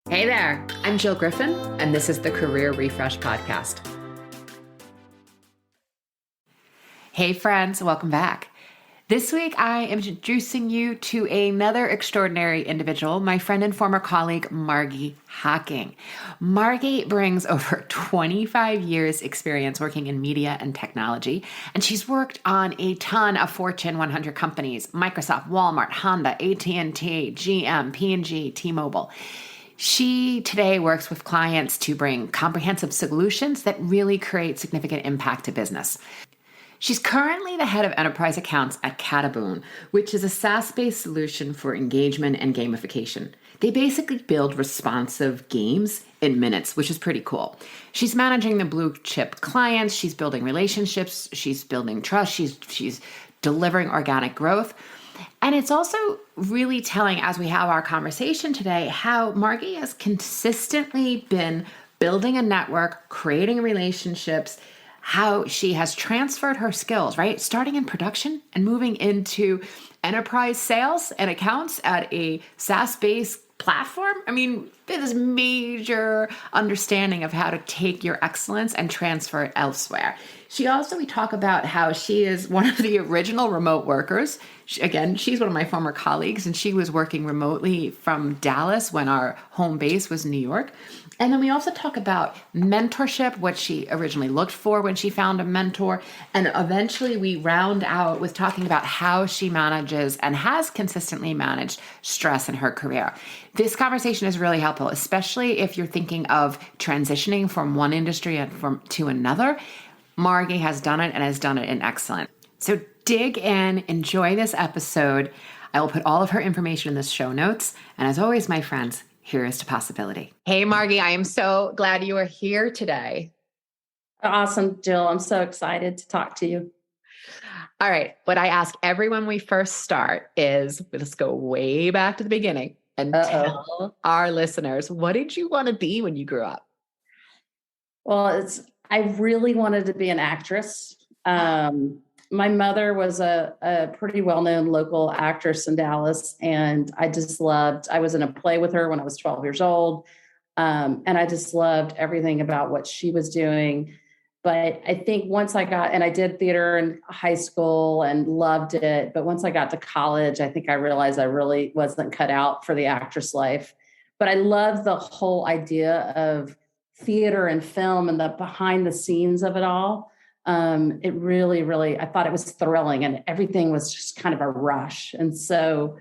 Hey there, I'm Jill Griffin, and this is the Career Refresh Podcast. Hey friends, welcome back. This week, I am introducing you to another extraordinary individual, my friend and former colleague, Margee Hocking. Margee brings over 25 years experience working in media and technology, and she's worked on a ton of Fortune 100 companies, Microsoft, Walmart, Honda, AT&T, GM, P&G, T-Mobile. She today works with clients to bring comprehensive solutions that really create significant impact to business. She's currently the head of enterprise accounts at Cataboon, which is a SaaS-based solution for engagement and gamification. They basically build responsive games in minutes, which is pretty cool. She's managing the blue chip clients, she's building relationships, she's building trust, she's delivering organic growth. And it's also really telling, as we have our conversation today, how Margee has consistently been building a network, creating relationships, how she has transferred her skills, right? Starting in production and moving into enterprise sales and accounts at a SaaS-based platform. I mean, there's major understanding of how to take your excellence and transfer it elsewhere. We talk about how she is one of the original remote workers. She's one of my former colleagues, and she was working remotely from Dallas when our home base was New York. And then we also talk about mentorship, what she originally looked for when she found a mentor. And eventually we round out with talking about how she manages and has consistently managed stress in her career. This conversation is really helpful, especially if you're thinking of transitioning from one industry to another. Margee has done it and has done it in excellence. So dig in, enjoy this episode. I will put all of her information in the show notes. And as always, my friends, here is to possibility. Hey, Margee, I am so glad you are here today. Awesome, Jill. I'm so excited to talk to you. All right. What I ask everyone we first start is, let's go way back to the beginning and tell our listeners, what did you want to be when you grew up? Well, I really wanted to be an actress. My mother was a pretty well-known local actress in Dallas, and I was in a play with her when I was 12 years old. And I just loved everything about what she was doing. But I think I did theater in high school and loved it. But once I got to college, I think I realized I really wasn't cut out for the actress life. But I love the whole idea of theater and film and the behind the scenes of it all. It really, really, I thought it was thrilling and everything was just kind of a rush. And so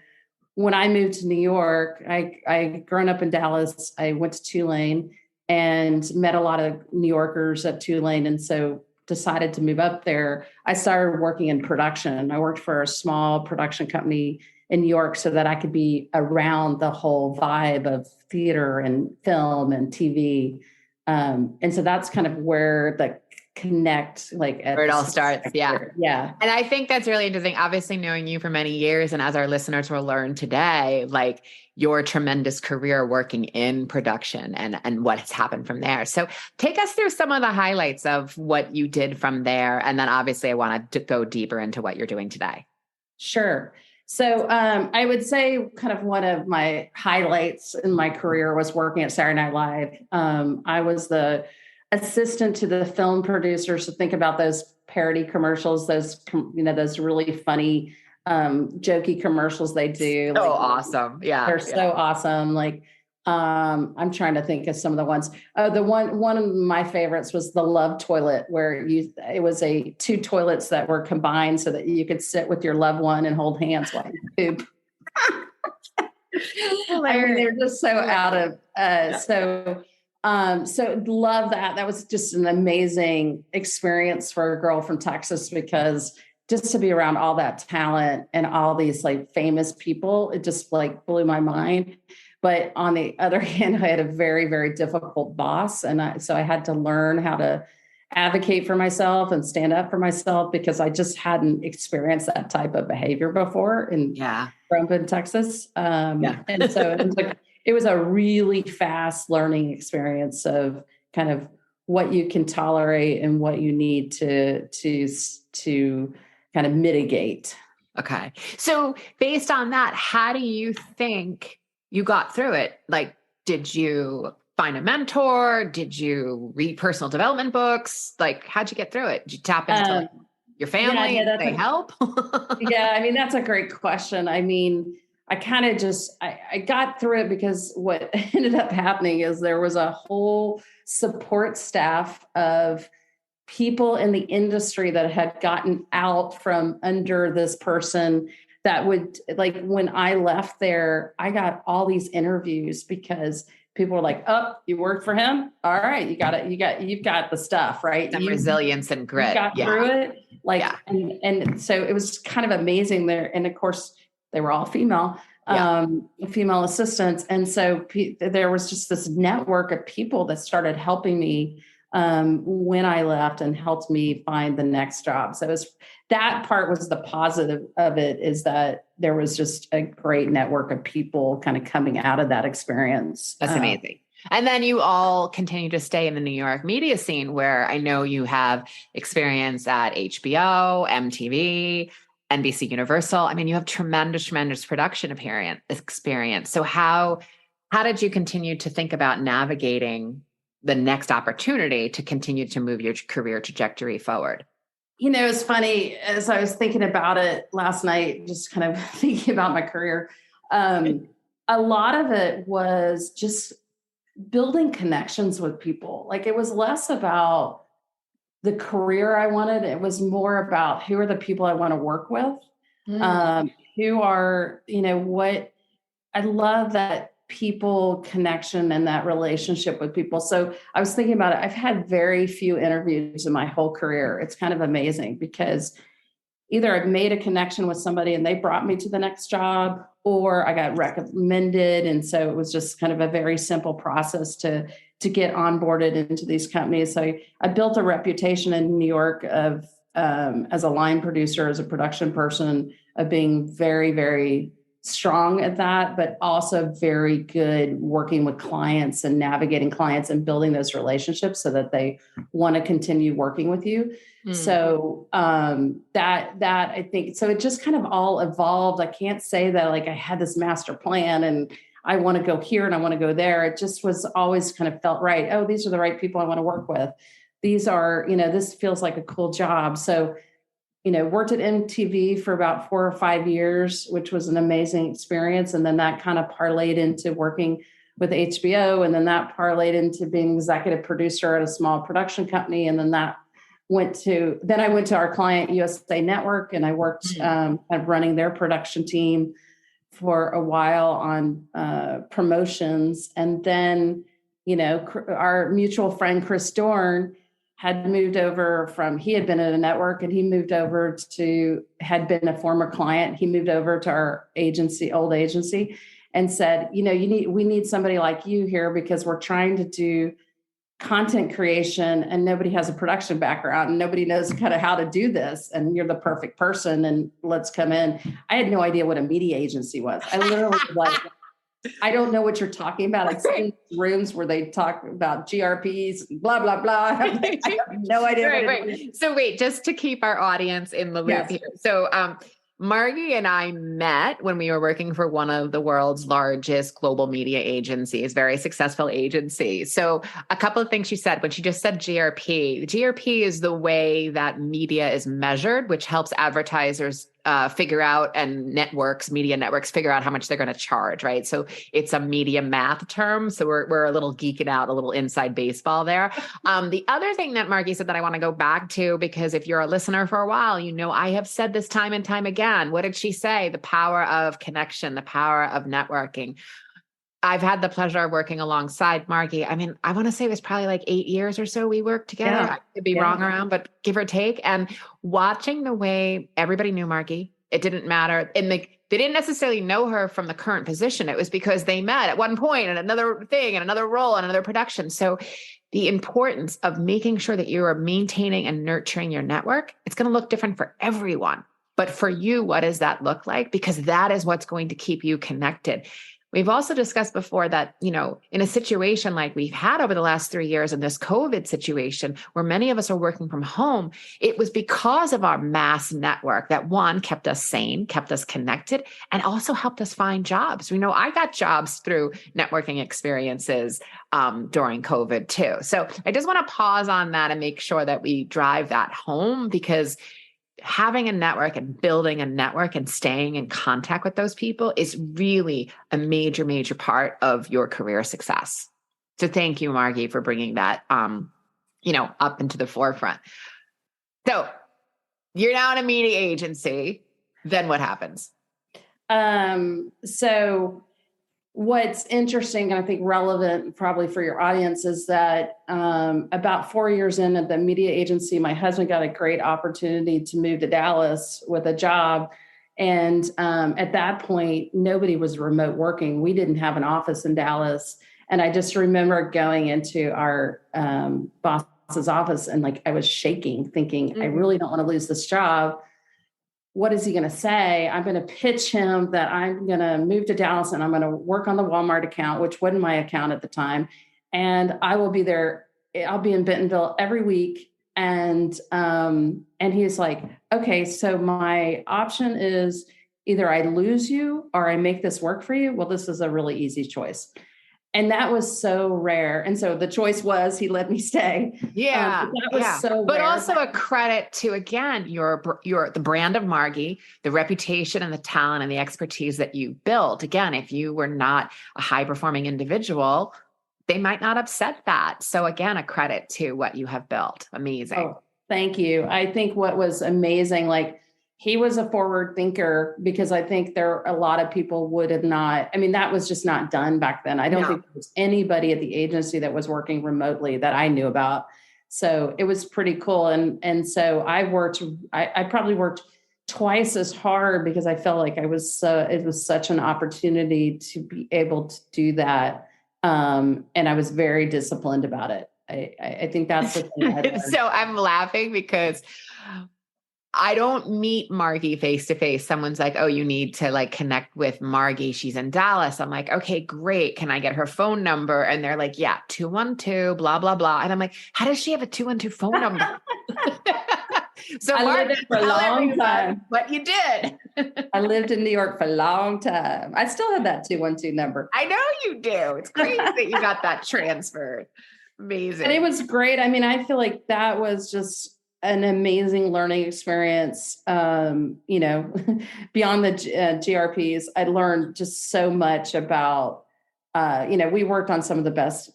when I moved to New York, I grown up in Dallas, I went to Tulane and met a lot of New Yorkers at Tulane. And so decided to move up there. I started working in production. I worked for a small production company in New York so that I could be around the whole vibe of theater and film and TV. And so that's kind of where the connect, where it all starts. Yeah. Yeah. And I think that's really interesting. Obviously, knowing you for many years, and as our listeners will learn today, your tremendous career working in production and what has happened from there. So take us through some of the highlights of what you did from there. And then obviously I want to go deeper into what you're doing today. Sure. So I would say kind of one of my highlights in my career was working at Saturday Night Live. I was the assistant to the film producers to think about those parody commercials, those really funny, jokey commercials they do. So awesome. Yeah. They're so awesome. I'm trying to think of some of the ones. One of my favorites was the Love Toilet, where it was two toilets that were combined so that you could sit with your loved one and hold hands while you poop. I mean, they're just so out of, so love that. That was just an amazing experience for a girl from Texas, because just to be around all that talent and all these famous people, it just blew my mind. But on the other hand, I had a very, very difficult boss. And so I had to learn how to advocate for myself and stand up for myself, because I just hadn't experienced that type of behavior before growing up in Texas. And so it was a really fast learning experience of kind of what you can tolerate and what you need to kind of mitigate. Okay. So based on that, how do you think you got through it? Did you find a mentor? Did you read personal development books? Like, how'd you get through it? Did you tap into like your Yeah, family no, and say help? yeah, I mean, that's a great question. I mean, I kind of just I got through it because what ended up happening is there was a whole support staff of people in the industry that had gotten out from under this person that would, like, when I left there, I got all these interviews because people were like, "Oh, you work for him? All right, you got it. You've got the stuff, right? Some resilience and You grit. got Yeah. through it." Like, Yeah. and so it was kind of amazing there. And of course, they were all Yeah. female assistants. And so there was just this network of people that started helping me when I left and helped me find the next job. So that part was the positive of it, is that there was just a great network of people kind of coming out of that experience. That's amazing. And then you all continue to stay in the New York media scene, where I know you have experience at HBO, MTV, NBC Universal. I mean, you have tremendous production experience. So how did you continue to think about navigating the next opportunity to continue to move your career trajectory forward? It's funny, as I was thinking about it last night, just kind of thinking about my career. A lot of it was just building connections with people. Like, it was less about the career I wanted. It was more about who are the people I want to work with. Who are, what I love, that people connection and that relationship with people. So I was thinking about it. I've had very few interviews in my whole career. It's kind of amazing because either I've made a connection with somebody and they brought me to the next job, or I got recommended. And so it was just kind of a very simple process to get onboarded into these companies. So I built a reputation in New York of as a line producer, as a production person, of being very, very strong at that, but also very good working with clients and navigating clients and building those relationships so that they want to continue working with you. So that I think, so it just kind of all evolved. I can't say that like I had this master plan and I want to go here and I want to go there. It just was always kind of felt right. Oh, these are the right people I want to work with. These are, this feels like a cool job. So, worked at MTV for about 4 or 5 years, which was an amazing experience. And then that kind of parlayed into working with HBO. And then that parlayed into being executive producer at a small production company. And then I went to our client USA Network, and I worked kind of running their production team for a while on promotions. And then, our mutual friend, Chris Dorn, had moved over he had been at a network, and he moved over had been a former client. He moved over to our old agency, and said, we need somebody like you here because we're trying to do content creation and nobody has a production background and nobody knows kind of how to do this. And you're the perfect person, and let's come in. I had no idea what a media agency was. I literally was like, I don't know what you're talking about. I've seen rooms where they talk about GRPs, blah, blah, blah. I have no idea. Right. So wait, just to keep our audience in the loop here. So Margee and I met when we were working for one of the world's largest global media agencies, very successful agency. So a couple of things she said when she just said GRP. GRP is the way that media is measured, which helps advertisers figure out, and media networks figure out how much they're going to charge, right? So it's a media math term. So we're a little geeking out, a little inside baseball there. The other thing that Margee said that I want to go back to, because if you're a listener for a while, I have said this time and time again. What did she say? The power of connection, the power of networking. I've had the pleasure of working alongside Margee. I mean, I want to say it was probably like 8 years or so we worked together. I could be wrong around, but give or take. And watching the way everybody knew Margee, it didn't matter. And they didn't necessarily know her from the current position. It was because they met at one point and another thing and another role and another production. So the importance of making sure that you are maintaining and nurturing your network, it's going to look different for everyone. But for you, what does that look like? Because that is what's going to keep you connected. We've also discussed before that, in a situation like we've had over the last 3 years in this COVID situation, where many of us are working from home, it was because of our mass network that one kept us sane, kept us connected, and also helped us find jobs. I got jobs through networking experiences during COVID too. So I just want to pause on that and make sure that we drive that home, because having a network and building a network and staying in contact with those people is really a major, major part of your career success. So thank you, Margee, for bringing that, up into the forefront. So you're now in a media agency. Then what happens? So what's interesting, and I think relevant probably for your audience, is that about 4 years in at the media agency, my husband got a great opportunity to move to Dallas with a job. And at that point, nobody was remote working. We didn't have an office in Dallas. And I just remember going into our boss's office and I was shaking, thinking, I really don't want to lose this job. What is he going to say? I'm going to pitch him that I'm going to move to Dallas and I'm going to work on the Walmart account, which wasn't my account at the time. And I will be there. I'll be in Bentonville every week. And he's like, okay, so my option is either I lose you or I make this work for you. Well, this is a really easy choice. And that was so rare. And so the choice was he let me stay. Yeah. That was so but rare. Also a credit to, again, the brand of Margee, the reputation and the talent and the expertise that you built. Again, if you were not a high performing individual, they might not have said that. So again, a credit to what you have built. Amazing. Oh, thank you. I think what was amazing, he was a forward thinker, because I think a lot of people would have not, that was just not done back then. I don't think there was anybody at the agency that was working remotely that I knew about. So it was pretty cool. And so I probably worked twice as hard, because I felt like it was such an opportunity to be able to do that. And I was very disciplined about it. I think that's the thing. So I'm laughing because I don't meet Margee face to face. Someone's like, oh, you need to connect with Margee. She's in Dallas. I'm like, okay, great. Can I get her phone number? And they're like, yeah, 212, blah, blah, blah. And I'm like, how does she have a 212 phone number? So I lived there for a long time. But you did. I lived in New York for a long time. I still have that 212 number. I know you do. It's crazy that you got that transferred. Amazing. And it was great. I feel like that was just an amazing learning experience. Beyond the GRPs, I learned just so much about, we worked on some of the best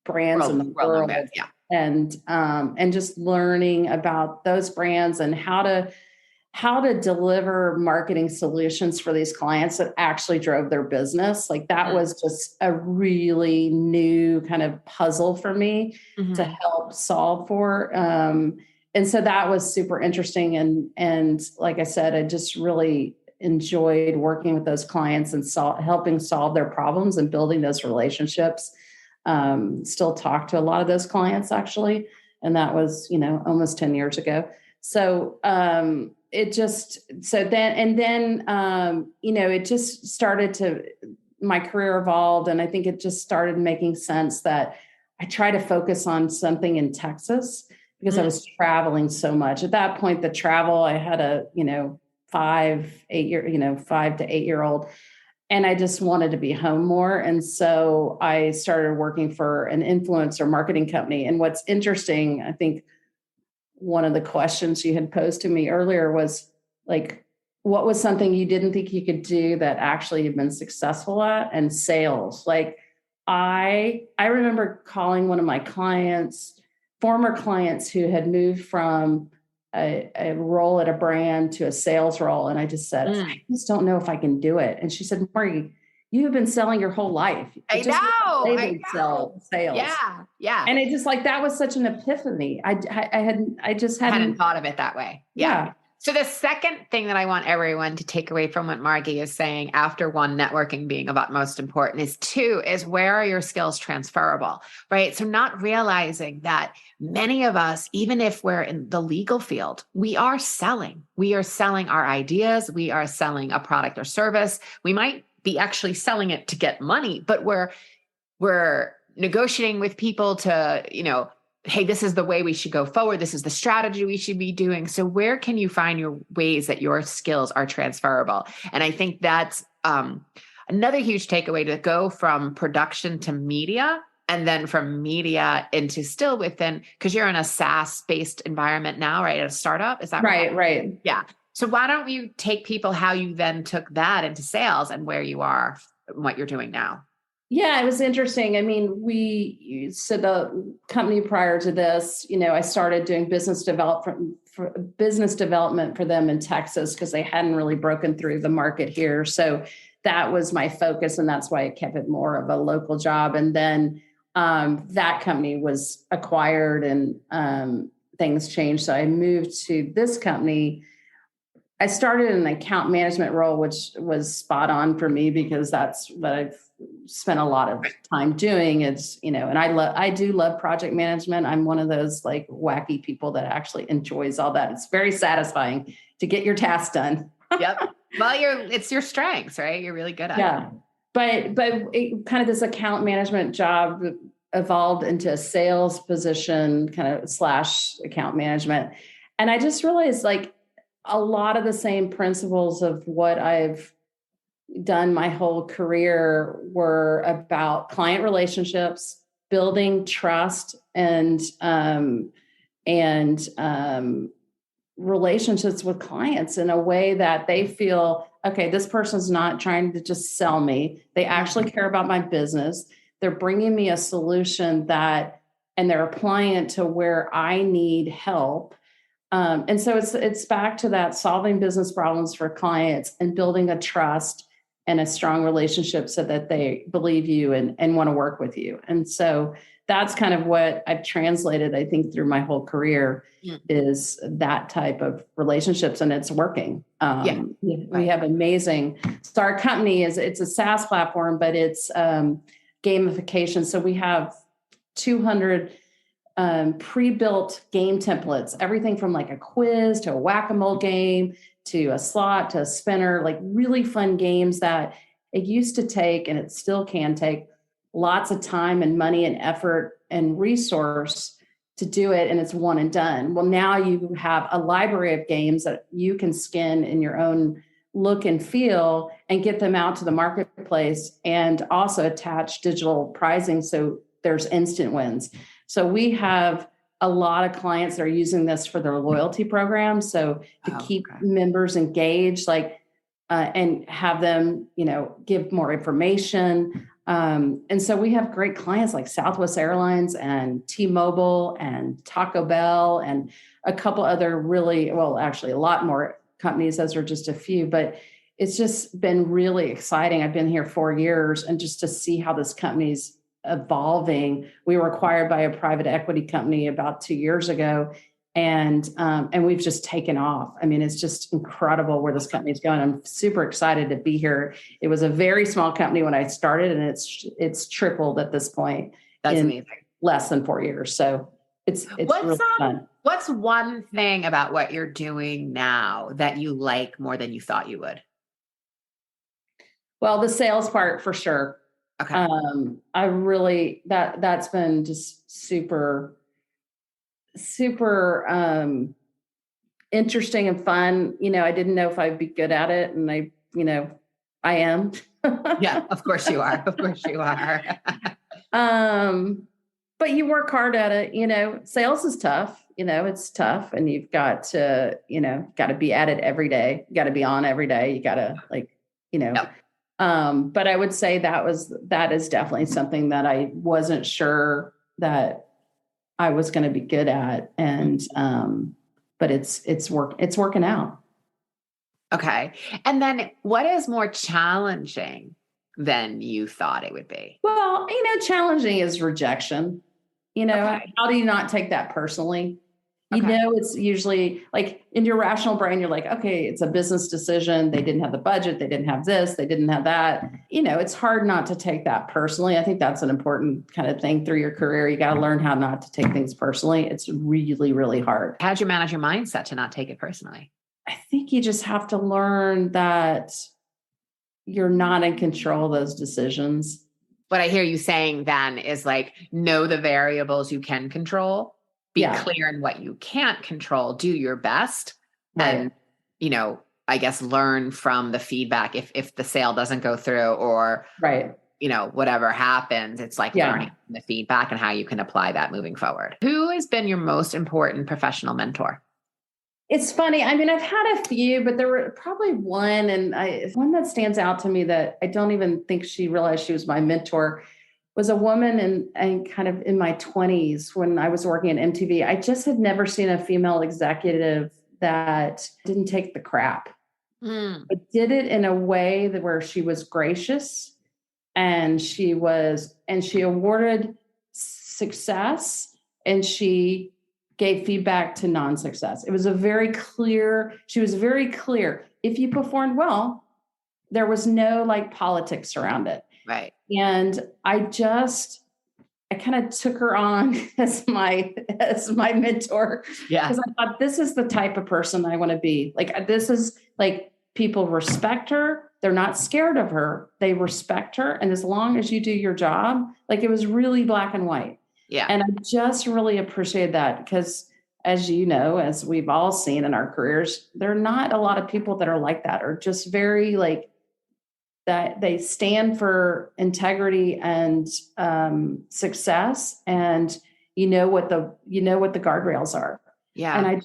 brands in the world. Yeah. And just learning about those brands and how to deliver marketing solutions for these clients that actually drove their business. That was just a really new kind of puzzle for me to help solve for. And so that was super interesting. And like I said, I just really enjoyed working with those clients and helping solve their problems and building those relationships. Still talk to a lot of those clients, actually. And that was, almost 10 years ago. So it just started my career evolved. And I think it just started making sense that I try to focus on something in Texas, because I was traveling so much. At that point, the travel, I had a, 5 to 8 year old, and I just wanted to be home more. And so I started working for an influencer marketing company. And what's interesting, I think one of the questions you had posed to me earlier was what was something you didn't think you could do that actually you've been successful at? And sales. I remember calling one of my former clients who had moved from a role at a brand to a sales role. And I just said, I just don't know if I can do it. And she said, Margee, you have been selling your whole life. I know. Sales. Yeah. Yeah. And it just that was such an epiphany. I hadn't thought of it that way. Yeah. So the second thing that I want everyone to take away from what Margee is saying, after one, networking being of utmost importance, is two, is where are your skills transferable, right? So not realizing that many of us, even if we're in the legal field, we are selling our ideas. We are selling a product or service. We might be actually selling it to get money, but we're negotiating with people to, hey, this is the way we should go forward. This is the strategy we should be doing. So where can you find your ways that your skills are transferable? And I think that's another huge takeaway, to go from production to media, and then from media into still within, because you're in a SaaS-based environment now, right? At a startup. Is that right? Right. Yeah. So why don't you take people how you then took that into sales and where you are and what you're doing now? Yeah, it was interesting. I mean, so the company prior to this, I started doing business development for them in Texas, because they hadn't really broken through the market here. So that was my focus. And that's why I kept it more of a local job. And then that company was acquired, and things changed. So I moved to this company. I started in an account management role, which was spot on for me, because that's what I've spent a lot of time doing. It's, and I do love project management. I'm one of those like wacky people that actually enjoys all that. It's very satisfying to get your tasks done. Yep. Well, it's your strengths, right? You're really good at it. Yeah. But it, kind of this account management job evolved into a sales position, kind of / account management. And I just realized, like, a lot of the same principles of what I've done my whole career were about client relationships, building trust, and relationships with clients in a way that they feel, okay, this person's not trying to just sell me. They actually care about my business. They're bringing me a solution and they're applying it to where I need help. And so it's back to that, solving business problems for clients and building a trust and a strong relationship so that they believe you and want to work with you. And so that's kind of what I've translated, I think, through my whole career, is that type of relationships, and it's working. We have amazing. So our company it's a SaaS platform, but it's gamification. So we have 200 pre-built game templates, everything from like a quiz to a whack-a-mole game to a slot to a spinner, like really fun games that it used to take, and it still can take, lots of time and money and effort and resource to do it, and it's one and done. Well, now you have a library of games that you can skin in your own look and feel and get them out to the marketplace, and also attach digital pricing so there's instant wins. So we have a lot of clients that are using this for their loyalty program. So to keep members engaged, and have them, give more information. And so we have great clients like Southwest Airlines and T-Mobile and Taco Bell and a couple other actually a lot more companies. Those are just a few, but it's just been really exciting. I've been here 4 years, and just to see how this company's evolving. We were acquired by a private equity company about 2 years ago, and we've just taken off. I mean, it's just incredible where this company's going. I'm super excited to be here. It was a very small company when I started, and it's tripled at this point. That's amazing. Less than 4 years. So it's really fun. What's one thing about what you're doing now that you like more than you thought you would? Well, the sales part for sure. Okay. I really, that's been just super interesting and fun. I didn't know if I'd be good at it, and I am. Yeah, of course you are. Of course you are. But you work hard at it. Sales is tough. It's tough, and you've got to, got to be at it every day. You got to be on every day. You got to Yep. But I would say that is definitely something that I wasn't sure that I was going to be good at. And, but it's working out. Okay. And then what is more challenging than you thought it would be? Well, challenging is rejection. How do you not take that personally? It's usually like in your rational brain, you're like, okay, it's a business decision. They didn't have the budget. They didn't have this. They didn't have that. It's hard not to take that personally. I think that's an important kind of thing through your career. You got to learn how not to take things personally. It's really, really hard. How'd you manage your mindset to not take it personally? I think you just have to learn that you're not in control of those decisions. What I hear you saying then is like, know the variables you can control, be Yeah. clear in what you can't control, do your best. Right. And, I guess learn from the feedback if the sale doesn't go through or, Right. whatever happens, it's like Yeah. learning from the feedback and how you can apply that moving forward. Who has been your most important professional mentor? It's funny. I mean, I've had a few, but there were probably one that stands out to me that I don't even think she realized she was my mentor was a woman and kind of in my 20s when I was working at MTV. I just had never seen a female executive that didn't take the crap. But did it in a way that where she was gracious and she awarded success and she gave feedback to non-success. It was she was very clear. If you performed well, there was no like politics around it. Right. And I kind of took her on as my mentor. Yeah. Because I thought this is the type of person I want to be. Like this is like people respect her. They're not scared of her. They respect her. And as long as you do your job, like it was really black and white. Yeah. And I just really appreciated that because as you know, as we've all seen in our careers, there are not a lot of people that are like that or just very like that they stand for integrity and success and you know what the guardrails are. Yeah. And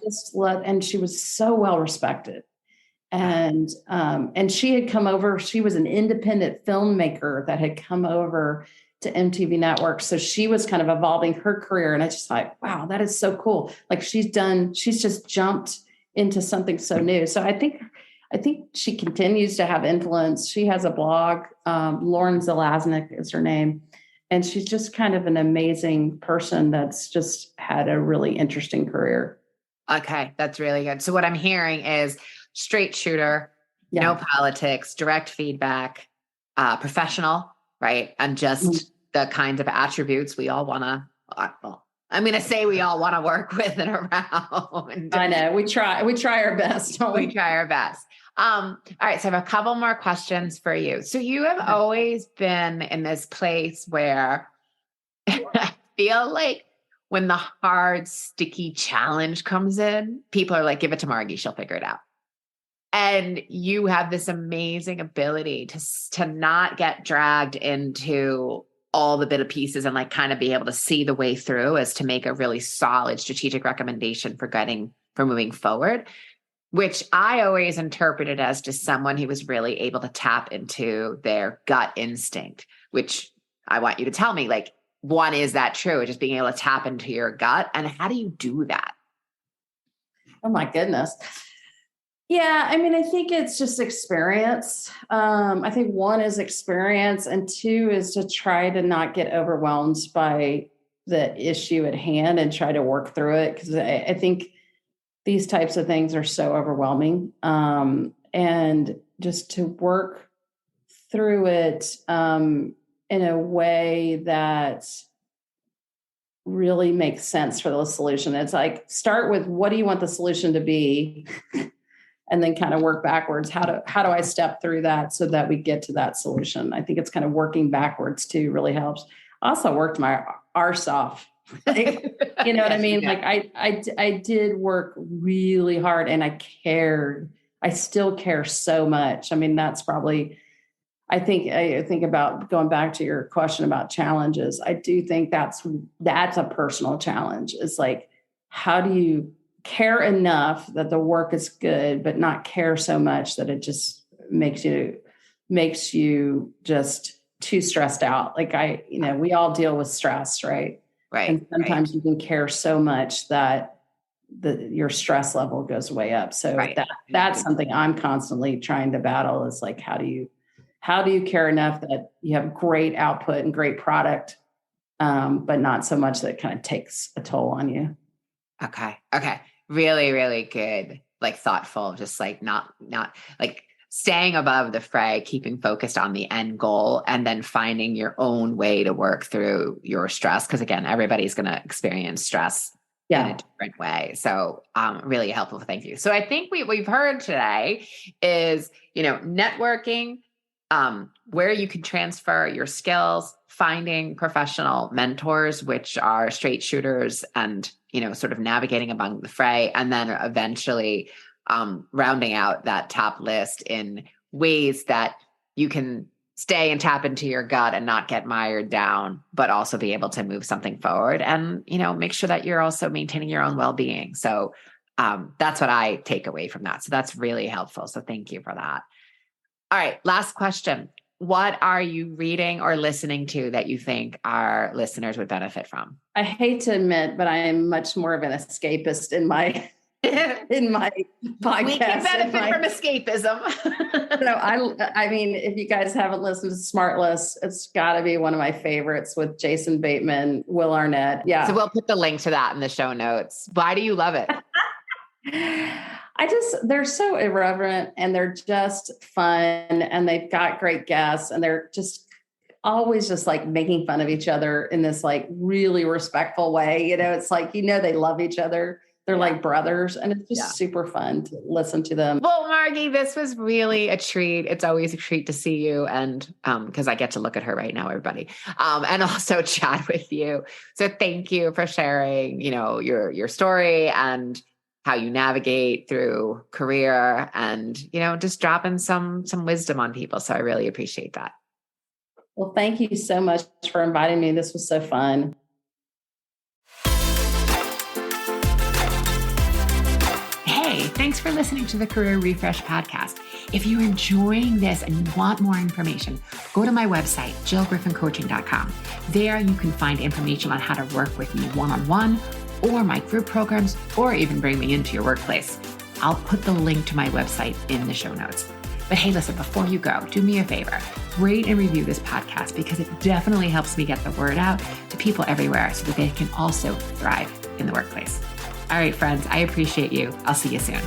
and she was so well respected. And she had come over, she was an independent filmmaker that had come over to MTV Network. So she was kind of evolving her career. And I just thought, wow, that is so cool. Like she's just jumped into something so new. So I think she continues to have influence. She has a blog, Lauren Zelaznik is her name. And she's just kind of an amazing person that's just had a really interesting career. Okay. That's really good. So what I'm hearing is straight shooter, no politics, direct feedback, professional, right? And just the kinds of attributes we all want to, I'm going to say we all want to work with and around. I know we try our best. We try our best. All right. So I have a couple more questions for you. So you have always been in this place where I feel like when the hard, sticky challenge comes in, people are like, give it to Margee, she'll figure it out. And you have this amazing ability to not get dragged into all the bit of pieces and like kind of be able to see the way through as to make a really solid strategic recommendation for moving forward, which I always interpreted as just someone who was really able to tap into their gut instinct, which I want you to tell me, like, one, is that true? Just being able to tap into your gut. And how do you do that? Oh my goodness. Yeah, I mean, I think it's just experience. I think one is experience, and two is to try to not get overwhelmed by the issue at hand and try to work through it. Because I think these types of things are so overwhelming, and just to work through it in a way that really makes sense for the solution. It's like start with what do you want the solution to be? And then kind of work backwards. How do I step through that so that we get to that solution? I think it's kind of working backwards too really helps. I also worked my arse off. Like, you know what I mean? Yeah. Like I did work really hard and I cared. I still care so much. I mean, that's probably, I think about going back to your question about challenges. I do think that's a personal challenge. It's like, how do you care enough that the work is good, but not care so much that it just makes you just too stressed out. Like we all deal with stress, right? Right. And sometimes you can care so much that your stress level goes way up. So that's something I'm constantly trying to battle is like, how do you care enough that you have great output and great product, but not so much that it kind of takes a toll on you. Okay. Really, really good. Like thoughtful, just like not like staying above the fray, keeping focused on the end goal and then finding your own way to work through your stress. Cause again, everybody's going to experience stress in a different way. So, really helpful. Thank you. So I think what we've heard today is, networking, where you can transfer your skills, finding professional mentors, which are straight shooters, and, sort of navigating among the fray, and then eventually rounding out that top list in ways that you can stay and tap into your gut and not get mired down, but also be able to move something forward and, make sure that you're also maintaining your own well-being. So that's what I take away from that. So that's really helpful. So thank you for that. All right. Last question. What are you reading or listening to that you think our listeners would benefit from? I hate to admit, but I am much more of an escapist in my podcast. We can benefit from escapism. No, I mean, if you guys haven't listened to Smartless, it's got to be one of my favorites with Jason Bateman, Will Arnett. Yeah. So we'll put the link to that in the show notes. Why do you love it? They're so irreverent and they're just fun and they've got great guests and they're just always just like making fun of each other in this like really respectful way. It's like, they love each other. They're like brothers and it's just super fun to listen to them. Well, Margee, this was really a treat. It's always a treat to see you. And because I get to look at her right now, everybody, and also chat with you. So thank you for sharing, your story and how you navigate through career and, just dropping some wisdom on people. So I really appreciate that. Well, thank you so much for inviting me. This was so fun. Hey, thanks for listening to the Career Refresh podcast. If you're enjoying this and you want more information, go to my website, jillgriffincoaching.com. There you can find information on how to work with me one-on-one or my group programs, or even bring me into your workplace. I'll put the link to my website in the show notes. But hey, listen, before you go, do me a favor, rate and review this podcast because it definitely helps me get the word out to people everywhere so that they can also thrive in the workplace. All right, friends, I appreciate you. I'll see you soon.